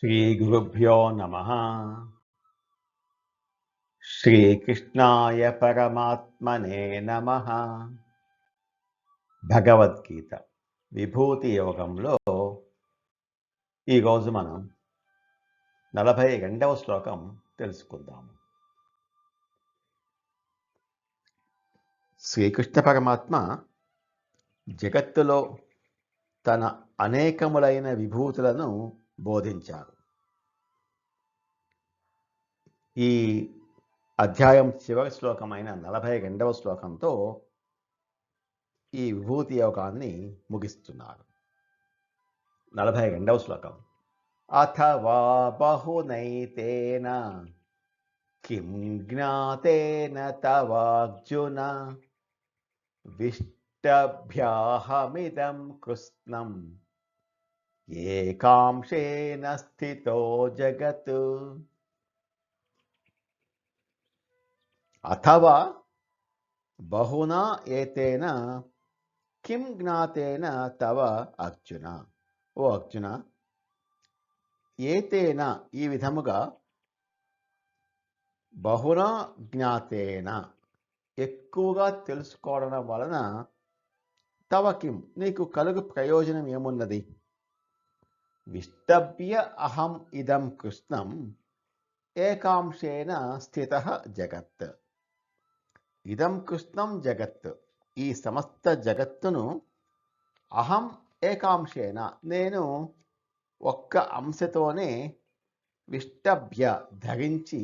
శ్రీగురుభ్యో నమః. శ్రీకృష్ణాయ పరమాత్మనే నమః. భగవద్గీత విభూతి యోగంలో ఈరోజు మనం 42వ శ్లోకం తెలుసుకుందాము. శ్రీకృష్ణ పరమాత్మ జగత్తులో తన అనేకములైన విభూతులను బోధించారు. ఈ అధ్యాయం చివరి శ్లోకమైన 42వ శ్లోకంతో ఈ విభూతి యోగాన్ని ముగిస్తున్నారు. 42వ శ్లోకం. అథవా బహునైతేన కిం జ్ఞాతేన తవార్జున విష్టభ్యాహమిదం కృష్ణం ఏకాంశేన స్థితో జగత్. అథవా బహునా ఏతేన కిం జ్ఞాతేన తవ అర్జున. ఓ అర్జున, ఏతేన ఈ విధముగా, బహునా జ్ఞాతేన ఎక్కువగా తెలుసుకోవడం వలన, తవ కిం నీకు కలుగు ప్రయోజనం ఏమున్నది? విష్టభ్య అహం ఇదం కృష్ణం ఏకాంశేన స్థితః జగత్. ఇదం కృష్ణం జగత్, ఈ సమస్త జగత్తును, అహం ఏకాంశేన నేను ఒక్క అంశతోనే, విష్టభ్య ధరించి,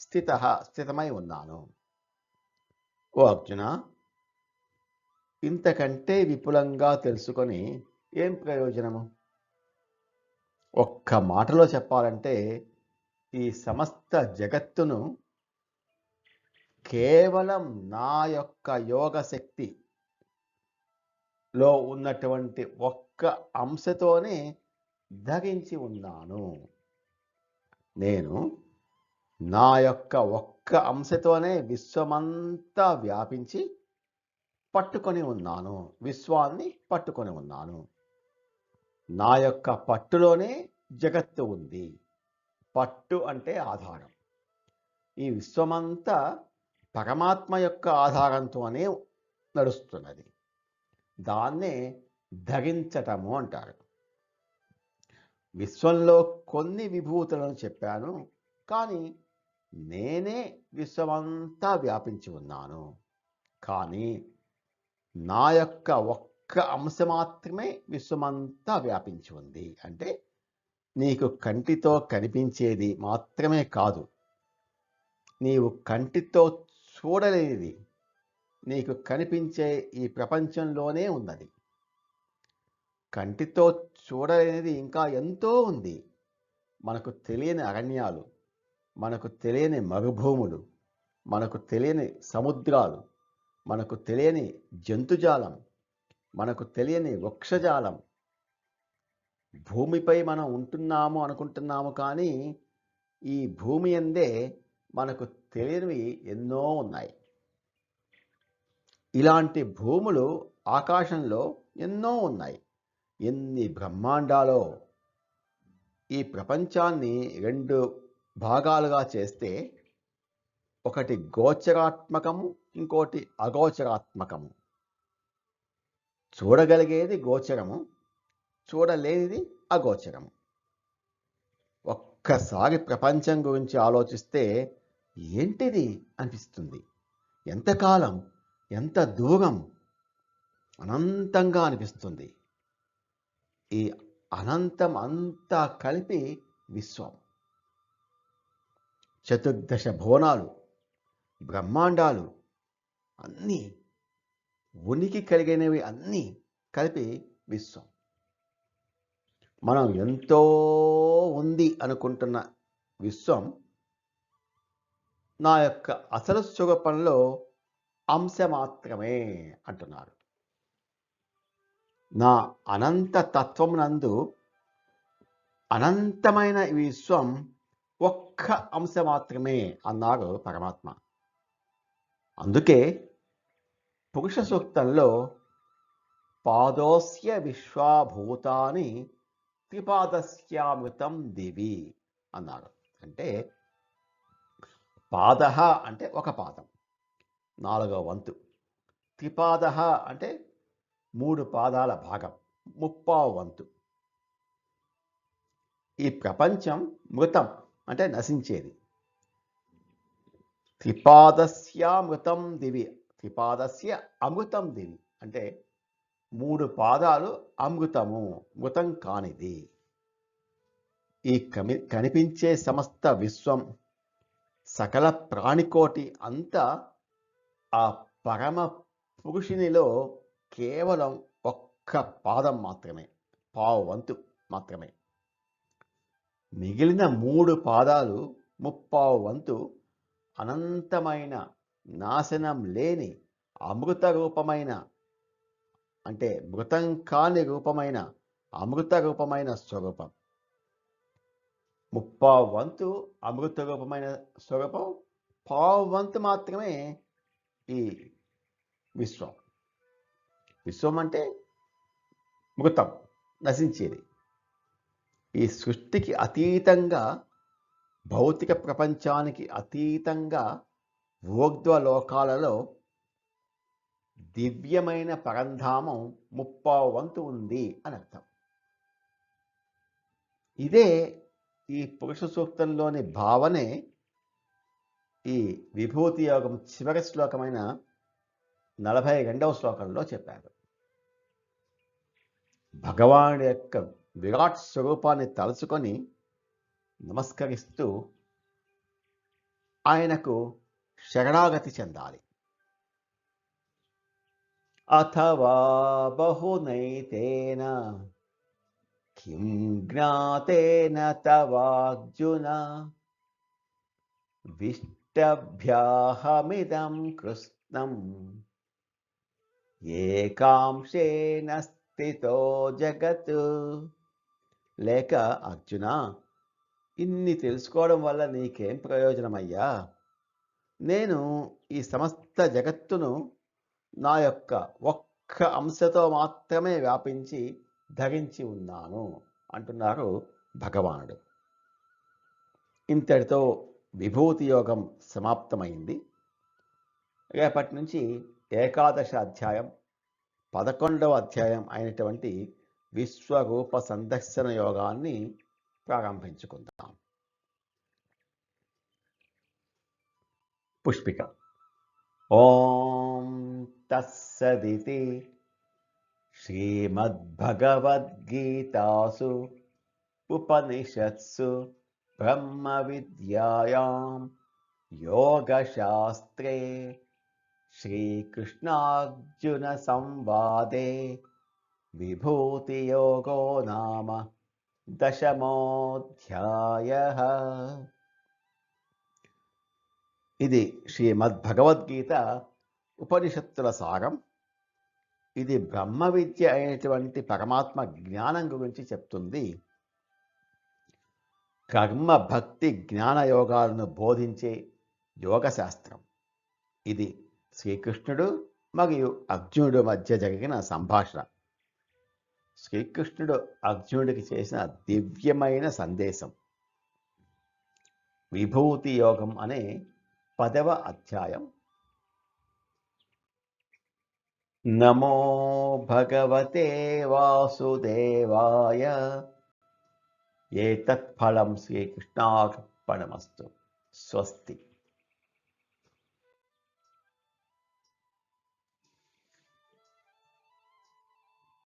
స్థితమై ఉన్నాను. ఓ అర్జున, ఇంతకంటే విపులంగా తెలుసుకొని ఏం ప్రయోజనము? ఒక్క మాటలో చెప్పాలంటే, ఈ సమస్త జగత్తును కేవలం నా యొక్క యోగ శక్తిలో ఉన్నటువంటి ఒక్క అంశతోనే ధరించి ఉన్నాను. నేను నా యొక్క ఒక్క అంశతోనే విశ్వమంతా వ్యాపించి పట్టుకొని ఉన్నాను, విశ్వాన్ని పట్టుకొని ఉన్నాను. నా యొక్క పట్టులోనే జగత్తు ఉంది. పట్టు అంటే ఆధారం. ఈ విశ్వమంతా పరమాత్మ యొక్క ఆధారంతోనే నడుస్తున్నది. దాన్నే ధరించటము అంటారు. విశ్వంలో కొన్ని విభూతులను చెప్పాను, కానీ నేనే విశ్వమంతా వ్యాపించి ఉన్నాను. కానీ నా యొక్క ఒక్క అంశ మాత్రమే విశ్వమంతా వ్యాపించి ఉంది. అంటే నీకు కంటితో కనిపించేది మాత్రమే కాదు, నీవు కంటితో చూడలేనిది నీకు కనిపించే ఈ ప్రపంచంలోనే ఉన్నది. కంటితో చూడలేనిది ఇంకా ఎంతో ఉంది. మనకు తెలియని అరణ్యాలు, మనకు తెలియని మరుభూములు, మనకు తెలియని సముద్రాలు, మనకు తెలియని జంతుజాలం, మనకు తెలియని వృక్షజాలం. భూమిపై మనం ఉంటున్నాము అనుకుంటున్నాము, కానీ ఈ భూమి యందే మనకు తెలియనివి ఎన్నో ఉన్నాయి. ఇలాంటి భూములు ఆకాశంలో ఎన్నో ఉన్నాయి. ఎన్ని బ్రహ్మాండాలో! ఈ ప్రపంచాన్ని 2 భాగాలుగా చేస్తే, ఒకటి గోచరాత్మకము, ఇంకోటి అగోచరాత్మకము. చూడగలిగేది గోచరము, చూడలేనిది అగోచరము. ఒక్కసారి ప్రపంచం గురించి ఆలోచిస్తే ఏంటిది అనిపిస్తుంది. ఎంతకాలం, ఎంత దూరం, అనంతంగా అనిపిస్తుంది. ఈ అనంతం అంతా కలిపి విశ్వం. 14 భువనాలు, బ్రహ్మాండాలు అన్నీ, ఉనికి కలిగినవి అన్నీ కలిపి విశ్వం. మనం ఎంతో ఉంది అనుకుంటున్న విశ్వం నా యొక్క అసలు స్వరూపంలో అంశ మాత్రమే అంటున్నారు. నా అనంత తత్వమునందు అనంతమైన ఈ విశ్వం ఒక్క అంశ మాత్రమే అన్నారు పరమాత్మ. అందుకే పురుష సూక్తంలో పాదోస్య విశ్వాభూతాని త్రిపాదస్యామృతం దివి అన్నారు. అంటే పాద అంటే ఒక పాదం, 4వ వంతు. త్రిపాద అంటే 3 పాదాల భాగం, 3/4 వంతు. ఈ ప్రపంచం మృతం అంటే నశించేది. త్రిపాదస్యామృతం దివి, త్రిపాదస్య అమృతం దివి అంటే 3 పాదాలు అమృతము, మృతం కానిది. ఈ కనిపించే సమస్త విశ్వం, సకల ప్రాణికోటి అంతా ఆ పరమ పురుషునిలో కేవలం ఒక్క పాదం మాత్రమే, పావు వంతు మాత్రమే. మిగిలిన 3 పాదాలు, 3/4 వంతు అనంతమైన, నాశనం లేని, అమృత రూపమైన, అంటే మృతం కాని రూపమైన, అమృత రూపమైన స్వరూపం. 3/4 వంతు అమృత రూపమైన స్వరూపం, పావు వంతు మాత్రమే ఈ విశ్వం. విశ్వం అంటే మృతం, నశించేది. ఈ సృష్టికి అతీతంగా, భౌతిక ప్రపంచానికి అతీతంగా ఊర్ధ్వలోకాలలో దివ్యమైన పరంధామం 3/4 వంతు ఉంది అని అర్థం. ఇదే ఈ పురుష సూక్తంలోని భావనే ఈ విభూతి యోగం చివరి శ్లోకమైన 42వ శ్లోకంలో చెప్పారు. భగవానుడి యొక్క విరాట్ స్వరూపాన్ని తలుచుకొని నమస్కరిస్తూ ఆయనకు శరణాగతి చెందాలి. అథవా బహునైతేన కిం జ్ఞాతేన తవార్జున విష్టభ్యాహమిదం కృష్ణం ఏకాంశేన స్థితో జగత్. లేక అర్జున, ఇన్ని తెలుసుకోవడం వల్ల నీకేం ప్రయోజనమయ్యా? నేను ఈ సమస్త జగత్తును నా యొక్క ఒక్క అంశతో మాత్రమే వ్యాపించి ధరించి ఉన్నాను అంటున్నారు భగవానుడు. ఇంతటితో విభూతి యోగం సమాప్తమైంది. రేపటి నుంచి ఏకాదశ అధ్యాయం, 11వ అధ్యాయం అయినటువంటి విశ్వరూప సందర్శన యోగాన్ని ప్రారంభించుకుందాం. పుష్పిక. ఓం తత్సదితి శ్రీమద్భగవద్గీతాసు ఉపనిషత్సు బ్రహ్మ విద్యాయాం యోగశాస్త్రే శ్రీకృష్ణార్జున సంవాదే విభూతి యోగో నామ 10మోऽధ్యాయః. ఇది శ్రీమద్భగవద్గీత ఉపనిషత్తుల సారం. ఇది బ్రహ్మ విద్య అయినటువంటి పరమాత్మ జ్ఞానం గురించి చెప్తుంది. కర్మ, భక్తి, జ్ఞాన యోగాలను బోధించే యోగశాస్త్రం. ఇది శ్రీకృష్ణుడు మరియు అర్జునుడు మధ్య జరిగిన సంభాషణ. శ్రీకృష్ణుడు అర్జునుడికి చేసిన దివ్యమైన సందేశం. విభూతి యోగం అనే 10వ అధ్యాయం. నమో భగవతే వాసుదేవాయ. ఏతత్ ఫలం శ్రీకృష్ణార్పణమస్తు. స్వస్తి.